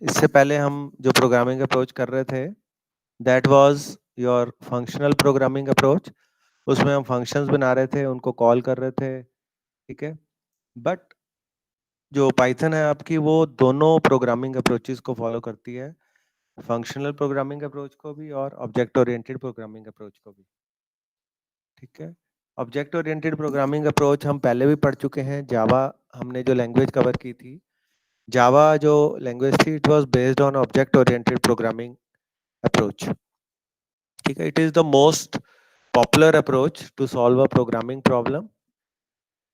इससे पहले हम जो प्रोग्रामिंग अप्रोच कर रहे थे that was your functional programming approach. उसमें हम फंक्शंस बना रहे थे, उनको कॉल कर रहे थे, ठीक है। बट जो पाइथन है आपकी वो दोनों प्रोग्रामिंग अप्रोचेस को फॉलो करती है, फंक्शनल प्रोग्रामिंग अप्रोच को भी और ऑब्जेक्ट ओरिएंटेड प्रोग्रामिंग अप्रोच को भी, ठीक है। ऑब्जेक्ट ओरिएंटेड प्रोग्रामिंग अप्रोच हम पहले भी पढ़ चुके हैं। जावा हमने जो लैंग्वेज कवर की थी, जावा जो लैंग्वेज थी it was based on object oriented programming approach, ठीक है। It is the most popular approach to solve a programming problem.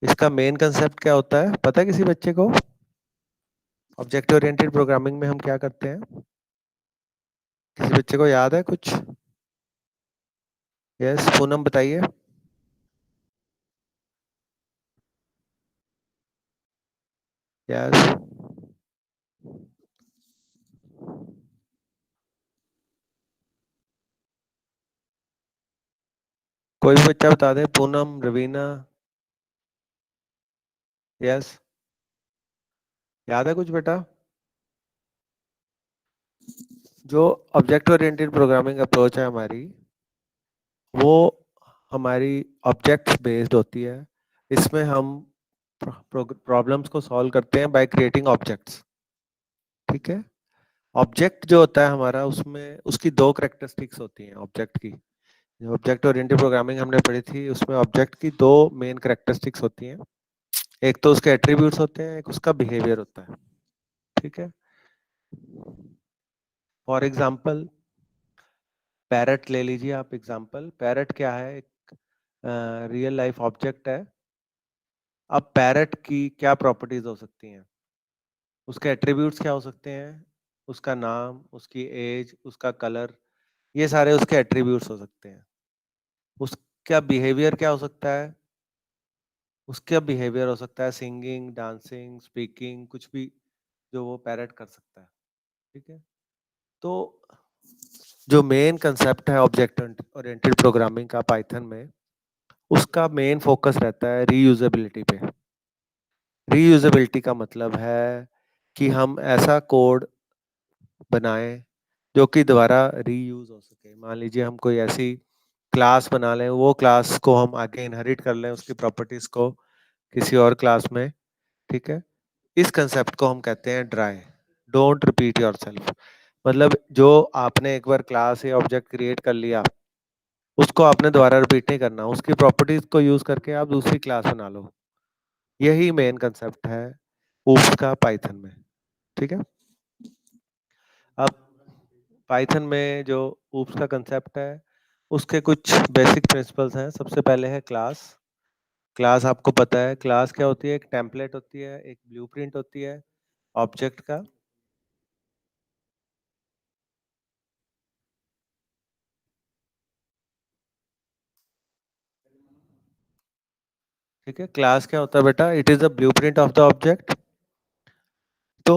इसका मेन कंसेप्ट क्या होता है पता है किसी बच्चे को? ऑब्जेक्ट ओरिएंटेड प्रोग्रामिंग में हम क्या करते हैं? किसी बच्चे को याद है कुछ? यस, पूनम बताइए। यस, कोई भी बच्चा बता दे, पूनम, रवीना। यस, याद है कुछ बेटा? जो ऑब्जेक्ट ओरिएंटेड प्रोग्रामिंग अप्रोच है हमारी, वो हमारी ऑब्जेक्ट्स बेस्ड होती है। इसमें हम प्रॉब्लम्स को सॉल्व करते हैं बाय क्रिएटिंग ऑब्जेक्ट्स, ठीक है। ऑब्जेक्ट जो होता है हमारा, उसमें उसकी दो करेक्टरिस्टिक्स होती हैं ऑब्जेक्ट की। जो ऑब्जेक्ट ओरिएंटेड प्रोग्रामिंग हमने पढ़ी थी उसमें ऑब्जेक्ट की दो मेन करेक्टरिस्टिक्स होती हैं। एक तो उसके एट्रीब्यूट्स होते हैं, एक उसका बिहेवियर होता है, ठीक है। फॉर एग्जाम्पल पैरट ले लीजिए आप एग्जाम्पल। पैरट क्या है? एक रियल लाइफ ऑब्जेक्ट है। अब पैरट की क्या प्रॉपर्टीज हो सकती हैं? उसके एट्रीब्यूट्स क्या हो सकते हैं? उसका नाम, उसकी एज, उसका कलर, ये सारे उसके एट्रीब्यूट्स हो सकते हैं। उसका बिहेवियर क्या हो सकता है? उसका बिहेवियर हो सकता है सिंगिंग, डांसिंग, स्पीकिंग, कुछ भी जो वो पैरट कर सकता है, ठीक है। तो जो मेन कंसेप्ट है ऑब्जेक्ट ओरिएंटेड प्रोग्रामिंग का पाइथन में, उसका मेन फोकस रहता है रीयूजेबिलिटी पे। रीयूजेबिलिटी का मतलब है कि हम ऐसा कोड बनाएं जो कि दोबारा रीयूज हो सके। मान लीजिए हम कोई ऐसी क्लास बना लें, वो क्लास को हम आगे इनहेरिट कर लें उसकी प्रॉपर्टीज को किसी और क्लास में, ठीक है। इस कंसेप्ट को हम कहते हैं ड्राई, डोंट रिपीट योरसेल्फ। मतलब जो आपने एक बार क्लास या ऑब्जेक्ट क्रिएट कर लिया, उसको आपने दोबारा रिपीट नहीं करना, उसकी प्रॉपर्टीज को यूज करके आप दूसरी क्लास बना लो। यही मेन कंसेप्ट है ऊप्स का पाइथन में, ठीक है। अब पाइथन में जो ऊप्स का कंसेप्ट है उसके कुछ बेसिक प्रिंसिपल्स हैं। सबसे पहले है क्लास। क्लास आपको पता है क्लास क्या होती है? एक टेम्पलेट होती है, एक ब्लूप्रिंट होती है ऑब्जेक्ट का, ठीक है। क्लास क्या होता है बेटा? It is the blueprint of the object. तो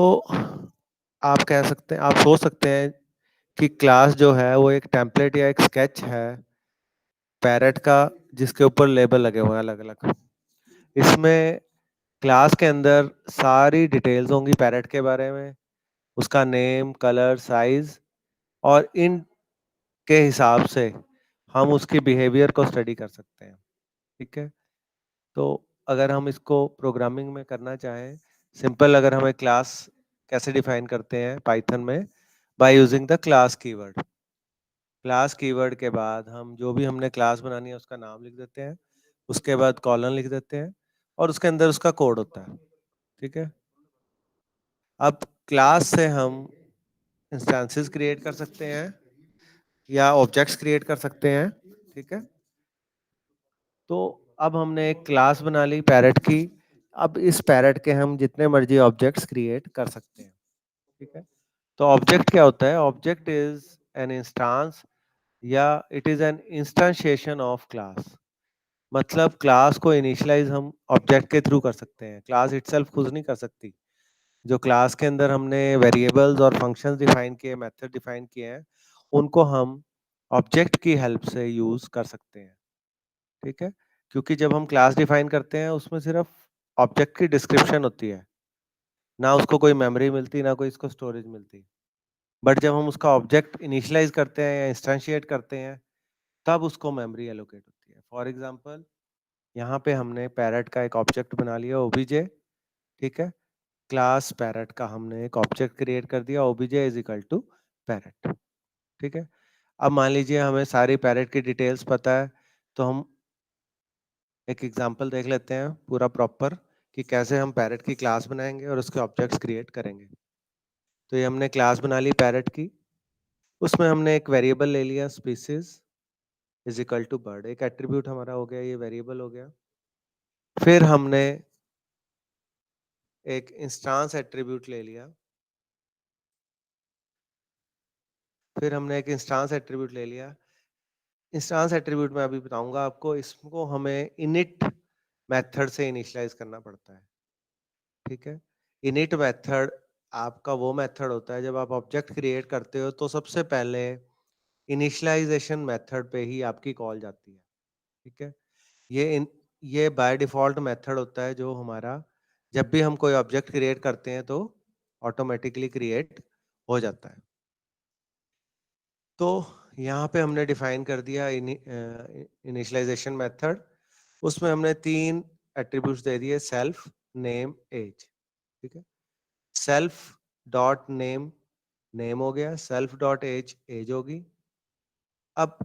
आप कह सकते हैं, आप सोच सकते हैं कि क्लास जो है वो एक टेम्पलेट या एक स्केच है पैरेट का, जिसके ऊपर लेबल लगे हुए हैं अलग अलग। इसमें क्लास के अंदर सारी डिटेल्स होंगी पैरेट के बारे में, उसका नेम, कलर, साइज, और इन के हिसाब से हम उसकी बिहेवियर को स्टडी कर सकते हैं, ठीक है। तो अगर हम इसको प्रोग्रामिंग में करना चाहें, सिंपल, अगर हम एक क्लास कैसे डिफाइन करते हैं पाइथन में? By using the class keyword. Class keyword के बाद हम जो भी हमने क्लास बनानी है उसका नाम लिख देते हैं, उसके बाद कॉलन लिख देते हैं, और उसके अंदर उसका कोड होता है, ठीक है। अब क्लास से हम इंस्टेंसेस क्रिएट कर सकते हैं या ऑब्जेक्ट्स क्रिएट कर सकते हैं, ठीक है। तो अब हमने एक क्लास बना ली पैरेट की। अब इस पैरेट के हम जितने मर्जी ऑब्जेक्ट्स क्रिएट कर सकते हैं, ठीक है। तो ऑब्जेक्ट क्या होता है? ऑब्जेक्ट इज एन इंस्टांस या it is an instantiation of class. मतलब क्लास को इनिशियलाइज हम ऑब्जेक्ट के थ्रू कर सकते हैं, क्लास इटसेल्फ खुद नहीं कर सकती। जो क्लास के अंदर हमने वेरिएबल्स और फंक्शंस डिफाइन किए, मेथड डिफाइन किए हैं, उनको हम ऑब्जेक्ट की हेल्प से यूज कर सकते हैं, ठीक है। क्योंकि जब हम क्लास डिफाइन करते हैं उसमें सिर्फ ऑब्जेक्ट की डिस्क्रिप्शन होती है, ना उसको कोई मेमोरी मिलती, ना कोई इसको स्टोरेज मिलती। बट जब हम उसका ऑब्जेक्ट इनिशियलाइज करते हैं या इंस्टेंशिएट करते हैं, तब उसको मेमोरी एलोकेट होती है। फॉर एग्जांपल, यहाँ पे हमने पैरेट का एक ऑब्जेक्ट बना लिया ओबीजे, ठीक है। क्लास पैरेट का हमने एक ऑब्जेक्ट क्रिएट कर दिया, OBJ is equal to parrot, ठीक है। अब मान लीजिए हमें सारी पैरेट की डिटेल्स पता है, तो हम एक एग्जांपल देख लेते हैं पूरा प्रॉपर कि कैसे हम पैरेट की क्लास बनाएंगे और उसके ऑब्जेक्ट्स क्रिएट करेंगे। तो ये हमने क्लास बना ली पैरेट की, उसमें हमने एक वेरिएबल ले लिया species is equal to bird, एक एट्रीब्यूट हमारा हो गया, ये वेरिएबल हो गया। फिर हमने एक इंस्टांस एट्रीब्यूट ले लिया, इंस्टांस एट्रीब्यूट मैं अभी बताऊंगा आपको, इसको हमें इनिट मेथड से इनिशियलाइज करना पड़ता है, ठीक है। इनिट मेथड आपका वो मेथड होता है जब आप ऑब्जेक्ट क्रिएट करते हो तो सबसे पहले इनिशियलाइजेशन मेथड पे ही आपकी कॉल जाती है, ठीक है। ये बाय डिफॉल्ट मेथड होता है जो हमारा जब भी हम कोई ऑब्जेक्ट क्रिएट करते हैं तो ऑटोमेटिकली क्रिएट हो जाता है। तो यहाँ पे हमने डिफाइन कर दिया इनिशियलाइजेशन मेथड, उसमें हमने 3 एट्रीब्यूट्स दे दिए, सेल्फ, नेम, एज, ठीक है। सेल्फ डॉट नेम, नेम हो गया, सेल्फ डॉट एज, एज होगी। अब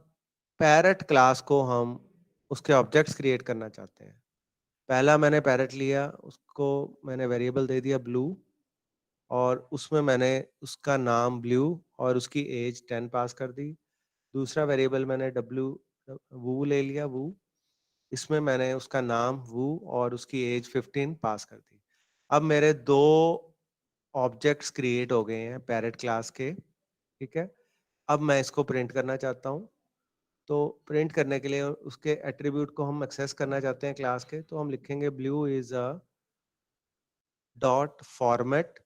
पैरेट क्लास को हम उसके ऑब्जेक्ट्स क्रिएट करना चाहते हैं। पहला मैंने पैरेट लिया, उसको मैंने वेरिएबल दे दिया ब्लू, और उसमें मैंने उसका नाम ब्लू और उसकी एज 10 पास कर दी। दूसरा वेरिएबल मैंने डब्ल्यू वू ले लिया, वू, इसमें मैंने उसका नाम वू और उसकी एज 15 पास कर दी। अब मेरे 2 ऑब्जेक्ट्स क्रिएट हो गए हैं पैरेट क्लास के, ठीक है। अब मैं इसको प्रिंट करना चाहता हूँ, तो प्रिंट करने के लिए उसके एट्रीब्यूट को हम एक्सेस करना चाहते हैं क्लास के, तो हम लिखेंगे blue is a dot format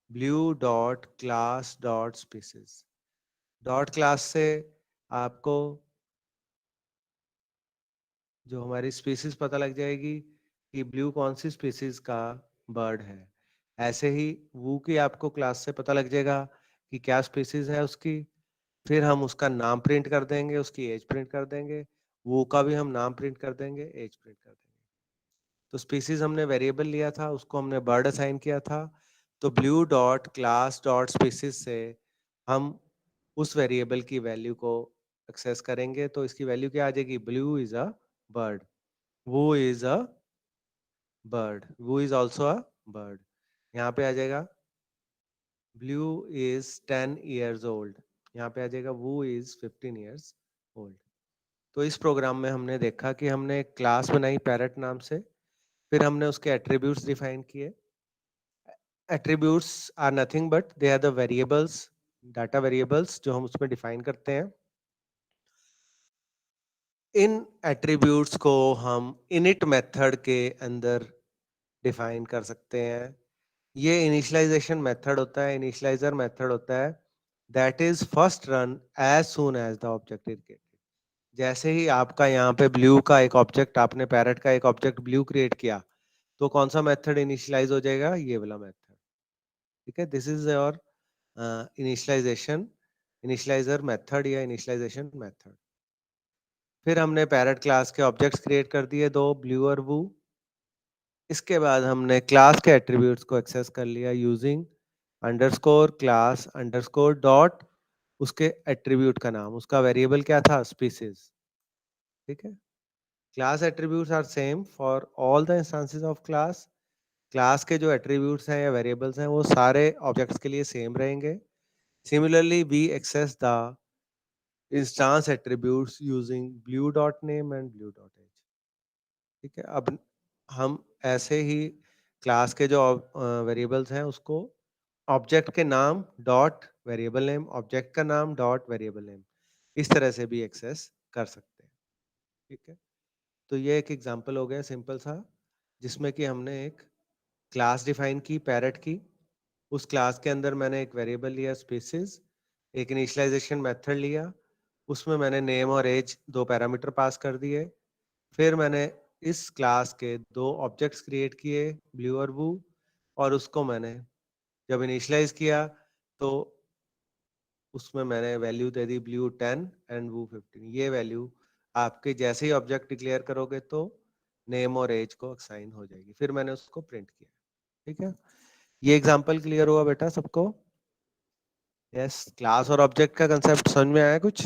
blue dot class dot species. Dot class से आपको जो हमारी स्पीसीज पता लग जाएगी कि ब्लू कौन सी स्पीसीज का बर्ड है। ऐसे ही वू की आपको क्लास से पता लग जाएगा कि क्या स्पीसीज है उसकी। फिर हम उसका नाम प्रिंट कर देंगे, उसकी एज प्रिंट कर देंगे, वू का भी हम नाम प्रिंट कर देंगे, एज प्रिंट कर देंगे। तो स्पीसीज हमने वेरिएबल लिया था, उसको हमने बर्ड असाइन किया था, तो blue dot class dot species से हम उस वेरिएबल की वैल्यू को एक्सेस करेंगे। तो इसकी वैल्यू क्या आ जाएगी, ब्लू इज अ बर्ड, वो इज अ बर्ड, वो इज ऑल्सो अ बर्ड। यहाँ पे आ जाएगा ब्लू इज 10 ईयर्स ओल्ड, यहाँ पे आ जाएगा वो इज 15 ईयर्स ओल्ड। तो इस प्रोग्राम में हमने देखा कि हमने एक क्लास बनाई पैरेट नाम से, फिर हमने उसके एट्रीब्यूट्स डिफाइन किए। Attributes are nothing but they are the variables, data variables जो हम उसमें डिफाइन करते हैं। इन एट्रीब्यूट्स को हम इनिट मेथड के अंदर डिफाइन कर सकते हैं। ये इनिशियलाइजेशन मेथड होता है, इनिशियलाइजर मेथड होता है, that is first run as soon as the object is created. जैसे ही आपका यहाँ पे ब्लू का एक ऑब्जेक्ट, आपने पैरेट का एक ऑब्जेक्ट ब्लू क्रिएट किया, तो कौन सा मेथड इनिशियलाइज हो जाएगा, ये वाला मेथड, ठीक है। This is your initialisation, initialiser method या इनिशियलाइजेशन मेथड। फिर हमने पैरेट क्लास के ऑब्जेक्ट्स क्रिएट कर दिए 2, ब्लू और वू। इसके बाद हमने क्लास के एट्रीब्यूट्स को एक्सेस कर लिया using underscore class underscore dot उसके एट्रीब्यूट का नाम, उसका वेरिएबल क्या था, स्पीसीज, ठीक है। Class attributes are same for all the instances of class. Class के जो एट्रीब्यूट्स हैं या वेरिएबल्स हैं वो सारे ऑब्जेक्ट्स के लिए सेम रहेंगे। Similarly we access the instance attributes using blue dot name and blue dot age, ठीक है। अब हम ऐसे ही क्लास के जो वेरिएबल्स हैं उसको ऑब्जेक्ट के नाम डॉट वेरिएबल नेम, ऑब्जेक्ट का नाम डॉट वेरिएबल नेम, इस तरह से भी एक्सेस कर सकते हैं, ठीक है। तो ये एक एग्जांपल हो गया सिंपल सा, जिसमें कि हमने एक क्लास डिफाइन की पैरेट की, उस क्लास के अंदर मैंने एक वेरिएबल लिया स्पीसीज, एक इनिशियलाइजेशन मेथड लिया, उसमें मैंने नेम और एज 2 पैरामीटर पास कर दिए। फिर मैंने इस क्लास के 2 ऑब्जेक्ट्स क्रिएट किए, ब्लू और वू, और उसको मैंने जब इनिशियलाइज किया तो उसमें मैंने value they the blue 10 and वो 15। ये वैल्यू आपके जैसे ही ऑब्जेक्ट डिक्लेयर करोगे तो नेम और एज को असाइन हो जाएगी। फिर मैंने उसको प्रिंट किया। ठीक है, ये एग्जांपल क्लियर हुआ बेटा सबको? यस, क्लास और ऑब्जेक्ट का कंसेप्ट समझ में आया कुछ?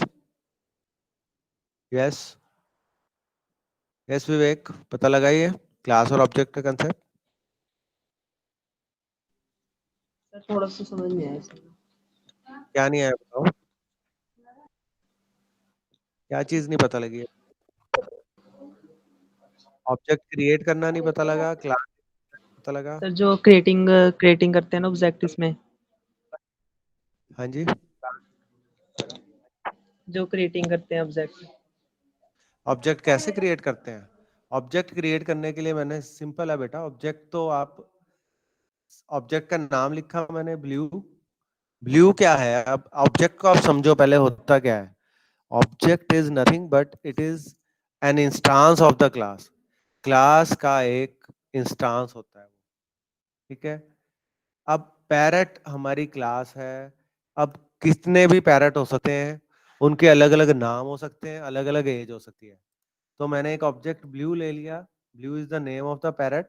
यस, यस विवेक, पता लगाइए क्लास और ऑब्जेक्ट का कंसेप्ट। सर थोड़ा सा समझ नहीं आया सर। क्या नहीं आया बताओ, क्या चीज नहीं पता लगी? ऑब्जेक्ट क्रिएट करना नहीं पता लगा, क्लास पता लगा? सर जो क्रिएटिंग करते हैं ना ऑब्जेक्ट इसमें, हाँ जी, जो क्रिएटिंग करते हैं ऑब्जेक्ट। ऑब्जेक्ट कैसे क्रिएट करते हैं? ऑब्जेक्ट क्रिएट करने के लिए मैंने सिंपल है बेटा, ऑब्जेक्ट तो आप ऑब्जेक्ट का नाम लिखा मैंने ब्लू। ब्लू क्या है? अब ऑब्जेक्ट को आप समझो पहले होता क्या है। Object is nothing but it is an instance of the class. Class का एक इंस्टांस होता है। ठीक है, अब पैरेट हमारी क्लास है। अब कितने भी पैरेट हो सकते हैं, उनके अलग अलग नाम हो सकते हैं, अलग अलग एज हो सकती है। तो मैंने एक ऑब्जेक्ट ब्लू ले लिया, blue is the name of the parrot,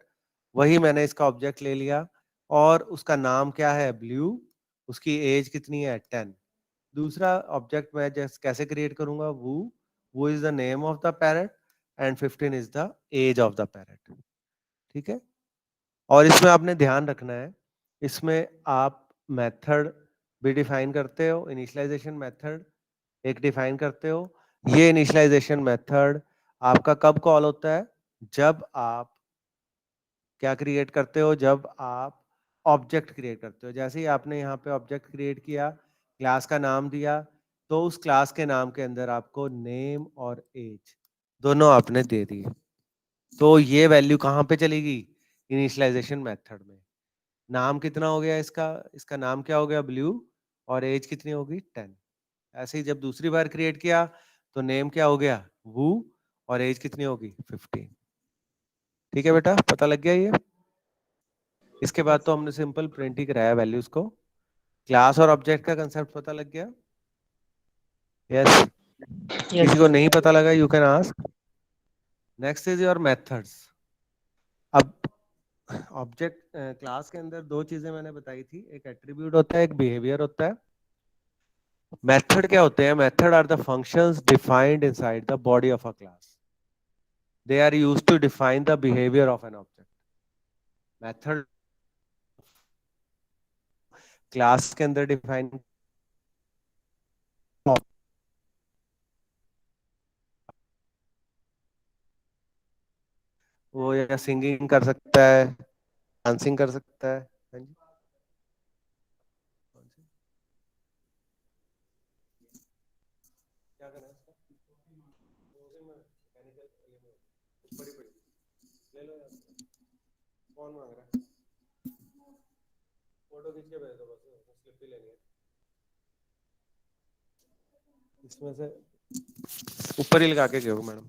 वही मैंने इसका ऑब्जेक्ट ले लिया और उसका नाम क्या है? ब्लू। उसकी एज कितनी है? 10। दूसरा ऑब्जेक्ट मैं जैसे कैसे क्रिएट करूंगा? वो is the name of the parrot and 15 is the age of the parrot. ठीक है, और इसमें आपने ध्यान रखना है, इसमें आप मेथड भी डिफाइन करते हो, इनिशियलाइजेशन मेथड एक डिफाइन करते हो। ये इनिशियलाइजेशन मेथड आपका कब कॉल होता है? जब आप क्या क्रिएट करते हो? जब आप ऑब्जेक्ट क्रिएट करते हो। जैसे ही आपने यहाँ पे ऑब्जेक्ट क्रिएट किया, क्लास का नाम दिया, तो उस क्लास के नाम के अंदर आपको नेम और एज दोनों आपने दे दिए। तो ये वैल्यू कहाँ पे चलेगी? इनिशियलाइजेशन मेथड में। नाम कितना हो गया इसका? इसका नाम क्या हो गया? ब्लू। और एज कितनी होगी? 10। ऐसे ही जब दूसरी बार क्रिएट किया तो नेम क्या हो गया? वू। और एज कितनी होगी? 15। ठीक है बेटा, पता लग गया ये? इसके बाद तो हमने सिंपल प्रिंट ही कराया वैल्यूज को। क्लास और ऑब्जेक्ट का कंसेप्ट पता लग गया? यस। यस किसी को सर। नहीं पता लगा you can ask. Next is your methods. अब ऑब्जेक्ट क्लास के अंदर दो चीजें मैंने बताई थी, एक एट्रीब्यूट होता है, एक बिहेवियर होता है। मेथड क्या होते हैं? Methods are the functions defined inside the body of a class. They are used to define the behaviour of an object. Method class के अंदर डिफाइन, वो या सिंगिंग कर सकता है, डांसिंग कर सकता है। हाँ जी, क्या करना है इसका? ऊपर ही पड़ी, ले लो यार। कौन मांग रहा है? फोटो खींच के भेज दो, बस स्लिप ही लेनी है इसमें से। ऊपर ही लगा के गए हो मैडम,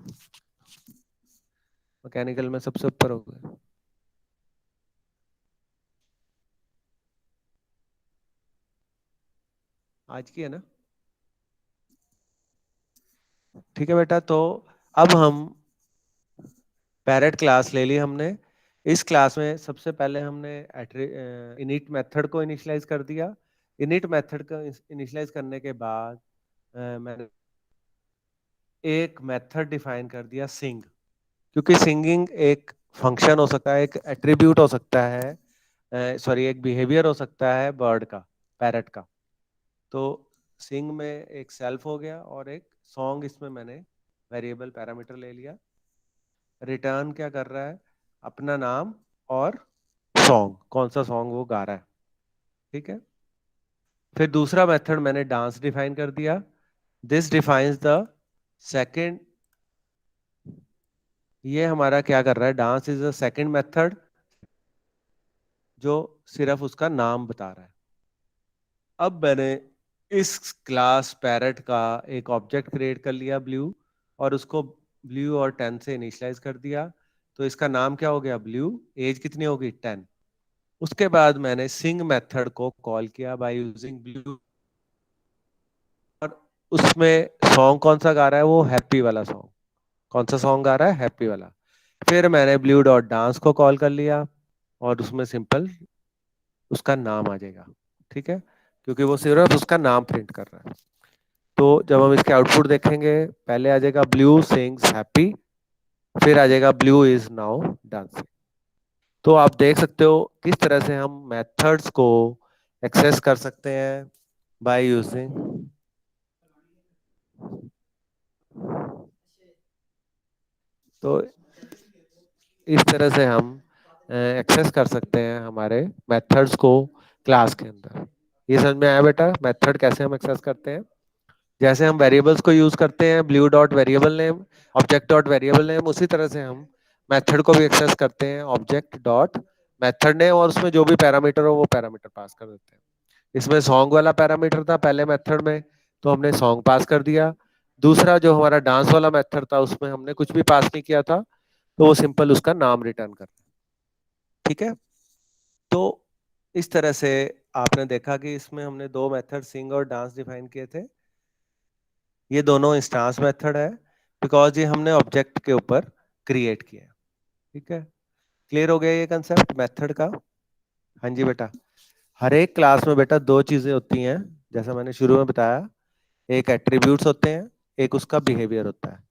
मैकेनिकल में सबसे ऊपर हो गए। आज की है ना? ठीक है बेटा, तो अब हम पैरेट क्लास ले ली हमने। इस क्लास में सबसे पहले हमने इनिट मेथड को इनिशियलाइज कर दिया। इनिट मेथड को इनिशियलाइज करने के बाद मैंने एक मेथड डिफाइन कर दिया सिंग, क्योंकि सिंगिंग एक फंक्शन हो सकता है, एक एट्रीब्यूट हो सकता है, सॉरी एक बिहेवियर हो सकता है बर्ड का, पैरेट का। तो सिंग में एक सेल्फ हो गया और एक सॉन्ग, इसमें मैंने वेरिएबल पैरामीटर ले लिया। रिटर्न क्या कर रहा है? अपना नाम और सॉन्ग, कौन सा सॉन्ग वो गा रहा है। ठीक है, फिर दूसरा मेथड मैंने डांस डिफाइन कर दिया। दिस डिफाइंस द सेकंड, ये हमारा क्या कर रहा है? Dance is the second method जो सिर्फ उसका नाम बता रहा है। अब मैंने इस क्लास पैरेट का एक ऑब्जेक्ट क्रिएट कर लिया ब्लू, और उसको ब्लू और 10 से इनिशियलाइज कर दिया। तो इसका नाम क्या हो गया? ब्लू। एज कितनी होगी? 10। उसके बाद मैंने सिंग मेथड को कॉल किया बाय यूजिंग ब्लू, और उसमें सॉन्ग कौन सा गा रहा है, वो हैप्पी वाला सॉन्ग। कौन सा सॉन्ग गा रहा है, हैप्पी वाला। फिर मैंने ब्लू डॉट डांस को कॉल कर लिया, और उसमें सिंपल उसका नाम आ जाएगा, ठीक है, क्योंकि वो सिर्फ उसका नाम प्रिंट कर रहा है। तो जब हम इसके आउटपुट देखेंगे, पहले आ जाएगा ब्लू सिंग्स हैप्पी, फिर आ जाएगा ब्लू इज नाउ डांसिंग। तो आप देख सकते हो किस तरह से हम मेथड्स को एक्सेस कर सकते हैं बाय यूजिंग। तो इस तरह से हम एक्सेस कर सकते हैं हमारे मेथड्स को क्लास के अंदर। ये समझ में आया बेटा, मेथड कैसे हम एक्सेस करते हैं? जैसे हम वेरिएबल्स को यूज करते हैं, blue dot variable name, object dot variable name, उसी तरह से हम मेथड को भी एक्सेस करते हैं, ऑब्जेक्ट डॉट मेथड नेम, और उसमें जो भी पैरामीटर हो वो पैरामीटर पास कर देते हैं। इसमें सॉन्ग वाला पैरामीटर था पहले मेथड में, तो हमने सॉन्ग पास कर दिया। दूसरा जो हमारा डांस वाला मेथड था, उसमें हमने कुछ भी पास नहीं किया था, तो वो सिंपल उसका नाम रिटर्न कर, ठीक है। तो इस तरह से आपने देखा कि इसमें हमने दो मेथड सिंग और डांस डिफाइन किए थे। ये दोनों इंस्टांस मेथड है, बिकॉज ये हमने ऑब्जेक्ट के ऊपर क्रिएट किया है, ठीक है। क्लियर हो गया ये कंसेप्ट मेथड का? हाँ जी बेटा। हर एक क्लास में बेटा दो चीजें होती हैं, जैसा मैंने शुरू में बताया। एक एट्रीब्यूट्स होते हैं, एक उसका बिहेवियर होता है।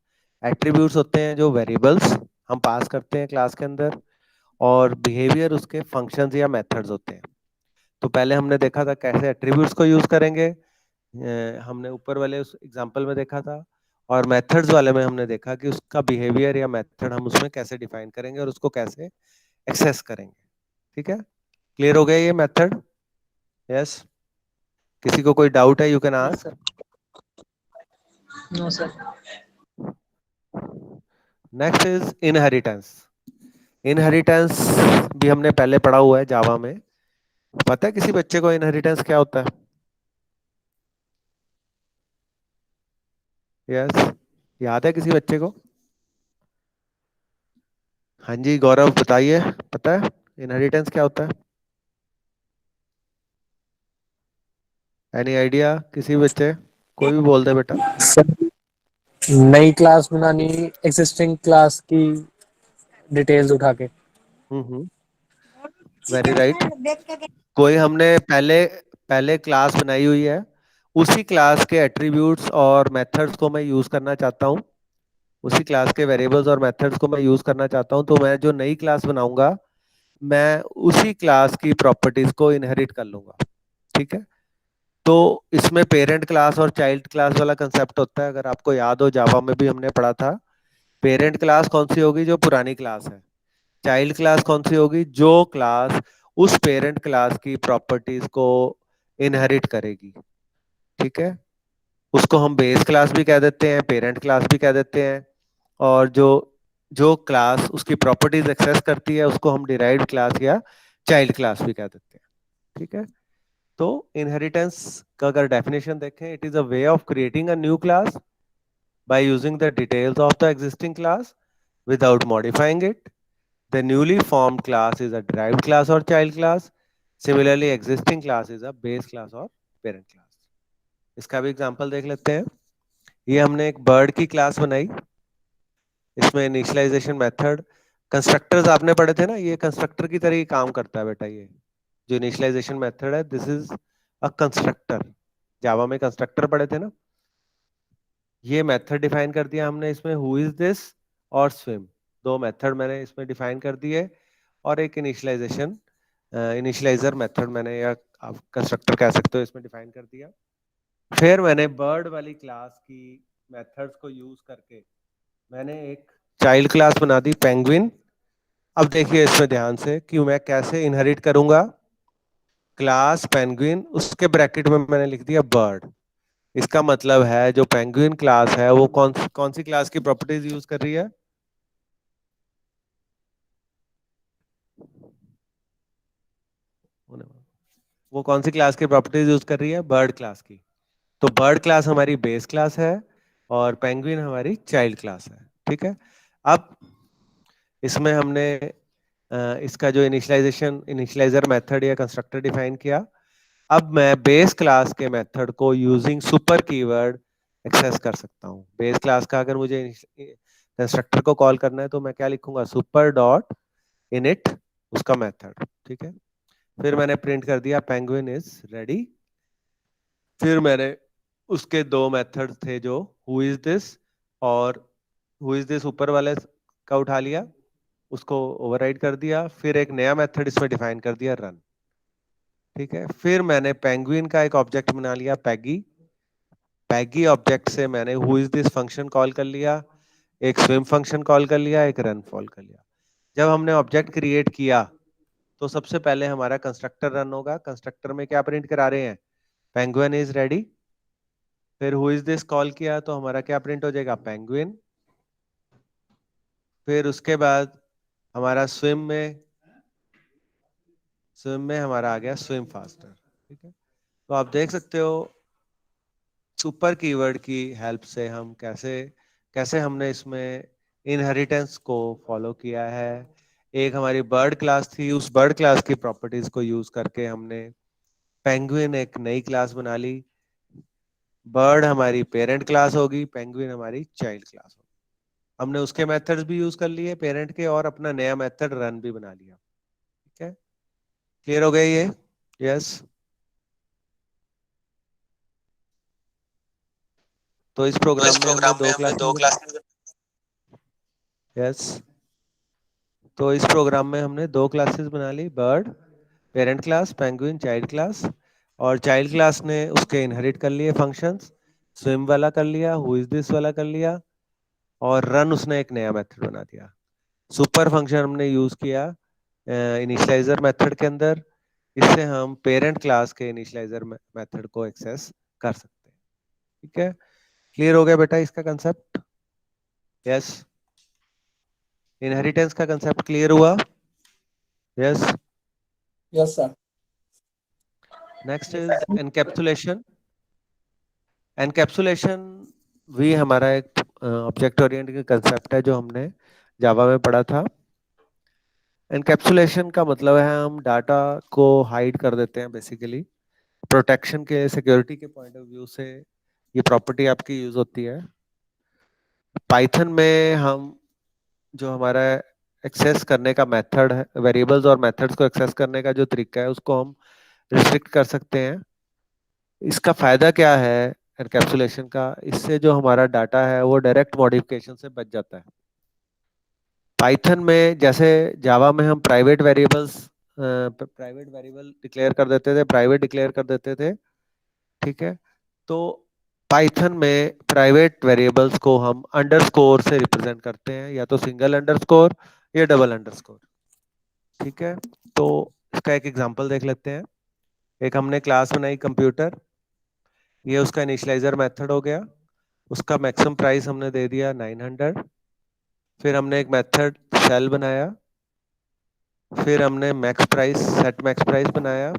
एट्रीब्यूट्स होते हैं जो वेरिएबल्स हम पास करते हैं क्लास के अंदर, और बिहेवियर उसके फंक्शंस या मेथड्स होते हैं। तो पहले हमने देखा था कैसे एट्रीब्यूट्स को यूज करेंगे, हमने ऊपर वाले उस एग्जांपल में देखा था। और मेथड्स वाले में हमने देखा कि उसका बिहेवियर या मेथड हम उसमें कैसे डिफाइन करेंगे और उसको कैसे एक्सेस करेंगे, ठीक है। क्लियर हो गया ये मेथड? यस। किसी को कोई डाउट है, you can yes ask. Sir. No sir. Next is inheritance. Inheritance भी हमने पहले पढ़ा हुआ है जावा में। पता है किसी बच्चे को इनहेरिटेंस क्या होता है? यस, याद है किसी बच्चे को? हाँ जी गौरव बताइए, पता है इनहेरिटेंस क्या होता है? एनी आइडिया किसी बच्चे? कोई भी बोल दे बेटा। सर नई क्लास बनानी, एग्जिस्टिंग क्लास की डिटेल्स उठा के। Very right. कोई हमने पहले पहले क्लास बनाई हुई है, उसी क्लास के एट्रीब्यूट्स और मेथड्स को मैं यूज करना चाहता हूँ, उसी क्लास के वेरिएबल्स और मेथड्स को मैं यूज करना चाहता हूँ। तो मैं जो नई क्लास बनाऊंगा, मैं उसी क्लास की प्रॉपर्टीज को इनहेरिट कर लूंगा, ठीक है। तो इसमें पेरेंट क्लास और चाइल्ड क्लास वाला कंसेप्ट होता है। अगर आपको याद हो, जावा में भी हमने पढ़ा था। पेरेंट क्लास कौन सी होगी? जो पुरानी क्लास है। चाइल्ड क्लास कौन सी होगी? जो क्लास उस पेरेंट क्लास की प्रॉपर्टीज को इनहेरिट करेगी, ठीक है। उसको हम बेस क्लास भी कह देते हैं, पेरेंट क्लास भी कह देते हैं। और जो जो क्लास उसकी प्रॉपर्टीज एक्सेस करती है, उसको हम डिराइव्ड क्लास या चाइल्ड क्लास भी कह देते हैं, ठीक है। तो इनहेरिटेंस का अगर डेफिनेशन देखें, it is a way of creating a new class by using the details of the existing class without modifying it. The newly formed class is a derived class or child class. Similarly, existing class is a base class or parent class. इसका भी example देख लेते हैं। ये हमने एक bird की class बनाई, इसमें इनिशियलाइजेशन मेथड, कंस्ट्रक्टर्स आपने पढ़े थे ना, ये कंस्ट्रक्टर की तरह ही काम करता है बेटा। ये जो इनिशियलाइजेशन मेथड है, दिस इज अ कंस्ट्रक्टर। जावा में कंस्ट्रक्टर पढ़े थे ना। ये मेथड डिफाइन कर दिया हमने इसमें, हु इज दिस और स्विम, दो मेथड मैंने इसमें डिफाइन कर दिए। और एक इनिशियलाइजर मेथड मैंने, या आप कंस्ट्रक्टर कह सकते हो, इसमें डिफाइन कर दिया। फिर मैंने बर्ड वाली क्लास की मेथड्स को यूज करके मैंने एक चाइल्ड क्लास बना दी, पेंगुइन। अब देखिए इसमें ध्यान से कि मैं कैसे इनहेरिट करूंगा। क्लास पेंगुइन, उसके ब्रैकेट में मैंने लिख दिया बर्ड। इसका मतलब है जो पेंगुइन क्लास है वो कौन सी क्लास की प्रॉपर्टीज यूज कर रही है? वो कौन सी क्लास की प्रॉपर्टीज यूज कर रही है? बर्ड क्लास की। तो बर्ड क्लास हमारी बेस क्लास है और पेंगुइन हमारी चाइल्ड क्लास है, ठीक है। अब इसमें हमने इसका जो इनिशियलाइजर मेथड या कंस्ट्रक्टर डिफाइन किया। अब मैं बेस क्लास के मेथड को यूजिंग सुपर कीवर्ड एक्सेस कर सकता हूँ। बेस क्लास का अगर मुझे कंस्ट्रक्टर को कॉल करना है तो मैं क्या लिखूंगा, सुपर डॉट इनिट उसका मेथड, ठीक है। फिर मैंने प्रिंट कर दिया पेंगुइन इज रेडी। फिर मैंने उसके दो मेथड थे जो हु इज दिस और हु इज दिस ऊपर वाले का उठा लिया, उसको ओवरराइड कर दिया। फिर एक नया मेथड इसमें डिफाइन कर दिया रन, ठीक है। फिर मैंने पेंगुइन का एक ऑब्जेक्ट बना लिया पैगी। पैगी ऑब्जेक्ट से मैंने who is this function call कर लिया, एक स्विम फंक्शन कॉल कर लिया, एक रन कॉल कर लिया। जब हमने ऑब्जेक्ट क्रिएट किया तो सबसे पहले हमारा कंस्ट्रक्टर रन होगा। कंस्ट्रक्टर में क्या प्रिंट करा रहे हैं, पेंगुइन इज रेडी। फिर हु इज दिस कॉल किया तो हमारा क्या प्रिंट हो जाएगा, पेंगुइन। फिर उसके बाद हमारा स्विम में हमारा आ गया स्विम फास्टर, ठीक है। तो आप देख सकते हो सुपर कीवर्ड की हेल्प से हम कैसे कैसे हमने इसमें इनहेरिटेंस को फॉलो किया है। एक हमारी बर्ड क्लास थी, उस बर्ड क्लास की प्रॉपर्टीज को यूज करके हमने पेंगुइन एक नई क्लास बना ली। बर्ड हमारी पेरेंट क्लास होगी, पेंगुइन हमारी चाइल्ड क्लास होगी। हमने उसके मेथड्स भी यूज कर लिए पेरेंट के, और अपना नया मेथड रन भी बना लिया, ठीक है। क्लियर हो गया ये? यस। तो इस प्रोग्राम में हमने दो क्लासेस, यस, तो इस प्रोग्राम में हमने दो क्लासेस बना ली, bird parent class, penguin child class. और चाइल्ड क्लास ने उसके इनहेरिट कर लिए फंक्शंस, स्विम वाला कर लिया, हु इज दिस वाला कर लिया, और रन उसने एक नया मेथड बना दिया। सुपर फंक्शन हमने यूज किया इनिशियलाइजर मेथड के अंदर। इससे हम पेरेंट क्लास के इनिशियलाइजर मेथड को एक्सेस कर सकते हैं, ठीक है। क्लियर हो गया बेटा इसका कंसेप्ट? यस। इनहेरिटेंस का कंसेप्ट क्लियर हुआ? Yes. Yes sir. Next is encapsulation. Encapsulation भी हमारा एक ऑब्जेक्ट ओरिएंटेड कंसेप्ट है जो हमने जावा में पढ़ा था। एनकैप्सुलेशन का मतलब है हम डाटा को हाइड कर देते हैं बेसिकली। प्रोटेक्शन के, सिक्योरिटी के पॉइंट ऑफ व्यू से ये प्रॉपर्टी आपकी यूज होती है। पाइथन में हम जो हमारा एक्सेस करने का मेथड है, वेरिएबल्स और मेथड्स को एक्सेस करने का जो तरीका है उसको हम रिस्ट्रिक्ट कर सकते हैं। इसका फायदा क्या है एनकैप्सुलेशन का, इससे जो हमारा डाटा है वो डायरेक्ट मॉडिफिकेशन से बच जाता है। पाइथन में जैसे जावा में हम प्राइवेट वेरिएबल डिक्लेयर कर देते थे, प्राइवेट डिक्लेयर कर देते थे, ठीक है। तो पाइथन में प्राइवेट वेरिएबल्स को हम अंडरस्कोर से रिप्रेजेंट करते हैं, या तो सिंगल अंडरस्कोर या डबल अंडरस्कोर, ठीक है। तो इसका एक एग्जांपल देख लेते हैं। एक हमने क्लास बनाई कंप्यूटर, ये उसका इनिशियलाइजर मेथड हो गया। उसका मैक्सिमम प्राइस हमने दे दिया 900। फिर हमने एक मेथड सेल बनाया। फिर हमने सेट मैक्स प्राइस बनाया।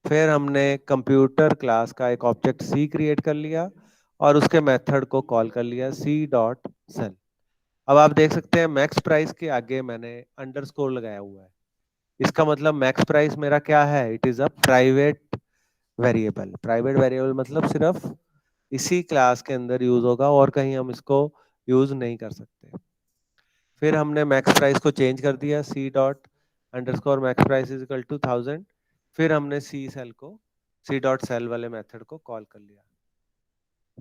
फिर हमने कंप्यूटर क्लास का एक ऑब्जेक्ट सी क्रिएट कर लिया और उसके मेथड को कॉल कर लिया सी डॉट सेल। अब आप देख सकते हैं मैक्स प्राइस के आगे मैंने अंडरस्कोर लगाया हुआ है। इसका मतलब मैक्स प्राइस मेरा क्या है, it is a private variable. Private variable मतलब सिर्फ इसी क्लास के अंदर यूज होगा और कहीं हम इसको यूज नहीं कर सकते। फिर हमने मैक्स प्राइस को चेंज कर दिया, C dot underscore max price is equal to 1000। फिर हमने सी डॉट सेल वाले मेथड को कॉल कर लिया।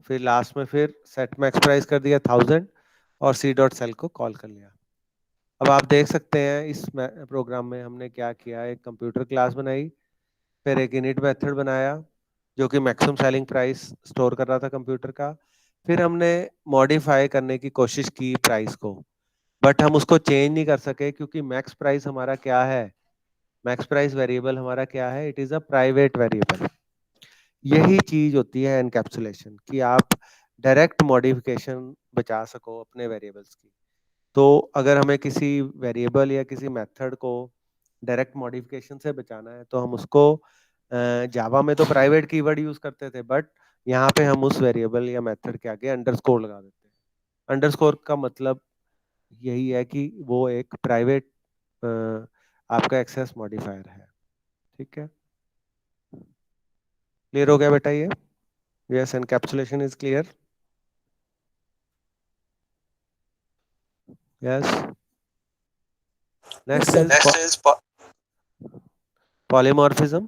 फिर लास्ट में फिर सेट मैक्स प्राइस कर दिया 1000 और सी डॉट सेल को कॉल कर लिया। अब आप देख सकते हैं इस प्रोग्राम में हमने क्या किया, एक कंप्यूटर क्लास बनाई, फिर एक इनिट मेथड बनाया जो कि मैक्सिमम सेलिंग प्राइस स्टोर कर रहा था कंप्यूटर का। फिर हमने मॉडिफाई करने की कोशिश की प्राइस को, बट हम उसको चेंज नहीं कर सके क्योंकि मैक्स प्राइस हमारा क्या है, मैक्स प्राइस वेरिएबल हमारा क्या है, it is a private variable. यही चीज होती है एनकैप्सुलेशन, कि आप डायरेक्ट मॉडिफिकेशन बचा सको अपने वेरिएबल्स की। तो अगर हमें किसी वेरिएबल या किसी मेथड को डायरेक्ट मॉडिफिकेशन से बचाना है तो हम उसको जावा में तो प्राइवेट कीवर्ड यूज करते थे, बट यहाँ पे हम उस वेरिएबल या मेथड के आगे अंडरस्कोर लगा देते हैं। अंडरस्कोर का मतलब यही है कि वो एक प्राइवेट आपका एक्सेस मॉडिफायर है। ठीक है, क्लियर हो गया बेटा ये? Yes, encapsulation is clear? Yes. Next is polymorphism.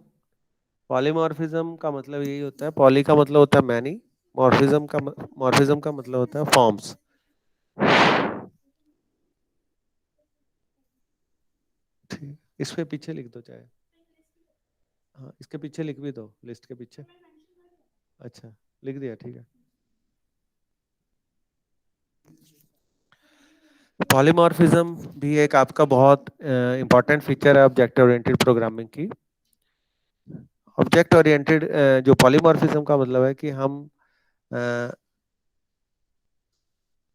Polymorphism का मतलब यही होता है, पॉली का मतलब होता है मैनी, मॉर्फिज्म का मतलब होता है फॉर्म्स। ठीक, इस पे पीछे लिख दो चाहे, हाँ इसके पीछे लिख भी दो, लिस्ट के पीछे। अच्छा, लिख दिया, ठीक है। पॉलीमॉर्फिज्म भी एक आपका बहुत इंपॉर्टेंट फीचर है ऑब्जेक्ट ओरिएंटेड प्रोग्रामिंग की। ऑब्जेक्ट ओरिएंटेड जो पॉलीमॉर्फिज्म का मतलब है कि हम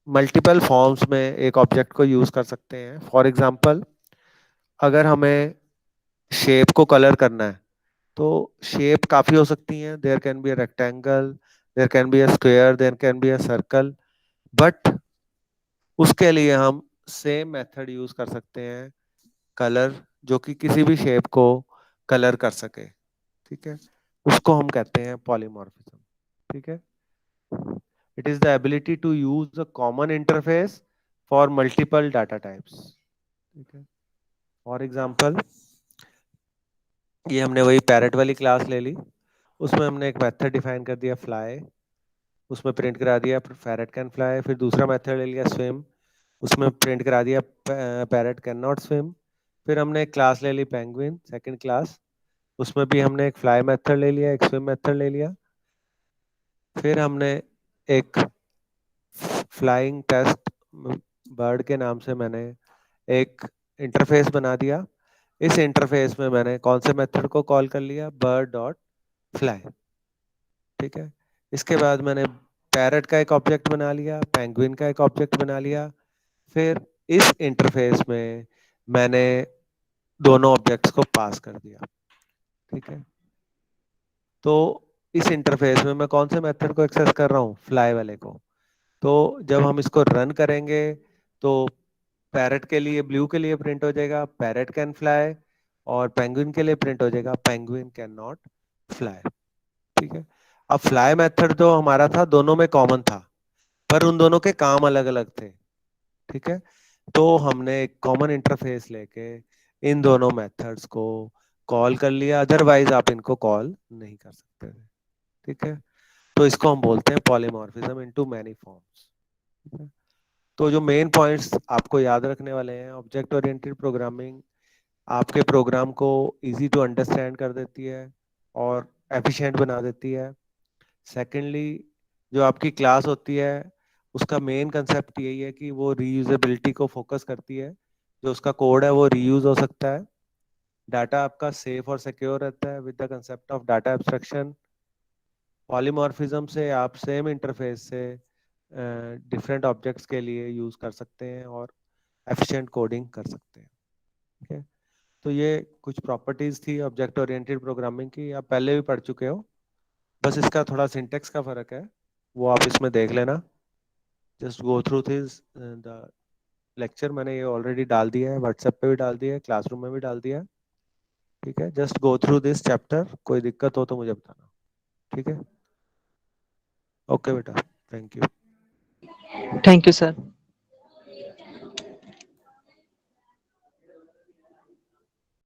मल्टीपल फॉर्म्स में एक ऑब्जेक्ट को यूज कर सकते हैं। फॉर एग्जांपल, अगर हमें शेप को कलर करना है तो शेप काफी हो सकती हैं। There can be a rectangle, there can be a square, there can be a circle, but उसके लिए हम सेम मेथड यूज कर सकते हैं, कलर, जो कि किसी भी शेप को कलर कर सके। ठीक है, उसको हम कहते हैं पॉलीमॉर्फिज्म। ठीक है, it is the ability to use a common interface for multiple data types. ठीक है, फॉर एग्जांपल, ये हमने वही पैरेट वाली क्लास ले ली, उसमें हमने एक मेथड डिफाइन कर दिया फ्लाई, उसमें प्रिंट करा दिया पैरेट कैन फ्लाई। फिर दूसरा मेथड ले लिया स्विम, उसमें प्रिंट करा दिया पैरेट कैन नॉट स्विम। फिर हमने एक क्लास ले ली पेंगुइन, सेकंड क्लास, उसमें भी हमने एक फ्लाई मेथड ले लिया, एक स्विम मेथड ले लिया। फिर हमने एक फ्लाइंग टेस्ट बर्ड के नाम से मैंने एक इंटरफेस बना दिया। इस इंटरफेस में मैंने कौन से मेथड को कॉल कर लिया, बर्ड डॉट फ्लाई। ठीक है, इसके बाद मैंने पैरट का एक ऑब्जेक्ट बना लिया, पेंगुइन का एक ऑब्जेक्ट बना लिया। फिर इस इंटरफेस में मैंने दोनों ऑब्जेक्ट्स को पास कर दिया। ठीक है, तो इस इंटरफेस में मैं कौन से मेथड को एक्सेस कर रहा हूँ, फ्लाई वाले को। तो जब हम इसको रन करेंगे तो पैरट के लिए, ब्लू के लिए प्रिंट हो जाएगा पैरट कैन फ्लाई, और पेंगुइन के लिए प्रिंट हो जाएगा पेंगुइन कैन नॉट फ्लाई। ठीक है, अब फ्लाई मेथड जो हमारा था दोनों में कॉमन था, पर उन दोनों के काम अलग अलग थे। ठीक है, तो हमने एक कॉमन इंटरफेस लेके इन दोनों मेथड्स को कॉल कर लिया, अदरवाइज आप इनको कॉल नहीं कर सकते थे। ठीक है, तो इसको हम बोलते हैं पॉलीमॉर्फिज्म इनटू मैनी फॉर्म्स। तो जो मेन पॉइंट्स आपको याद रखने वाले हैं, ऑब्जेक्ट ओरिएंटेड प्रोग्रामिंग आपके प्रोग्राम को इजी टू अंडरस्टैंड कर देती है और एफिशिएंट बना देती है। सेकेंडली, जो आपकी क्लास होती है उसका मेन कंसेप्ट यही है कि वो रीयूजेबिलिटी को फोकस करती है, जो उसका कोड है वो रीयूज हो सकता है। डाटा आपका सेफ और सिक्योर रहता है with the concept of data abstraction. Polymorphism से आप सेम इंटरफेस से डिफरेंट ऑब्जेक्ट्स के लिए यूज कर सकते हैं और एफिशिएंट कोडिंग कर सकते हैं। ठीक है, तो ये कुछ प्रॉपर्टीज थी ऑब्जेक्ट ओरिएंटेड प्रोग्रामिंग की, आप पहले भी पढ़ चुके हो, बस इसका थोड़ा सिंटेक्स का फर्क है, वो आप इसमें देख लेना। Just go through this the lecture, मैंने ये ऑलरेडी डाल दिया है, व्हाट्सएप पे भी डाल दिया है, क्लासरूम में भी डाल दिया है। ठीक है, just go through this chapter, कोई दिक्कत हो तो मुझे बताना। ठीक है, ओके बेटा, thank you. Thank you sir.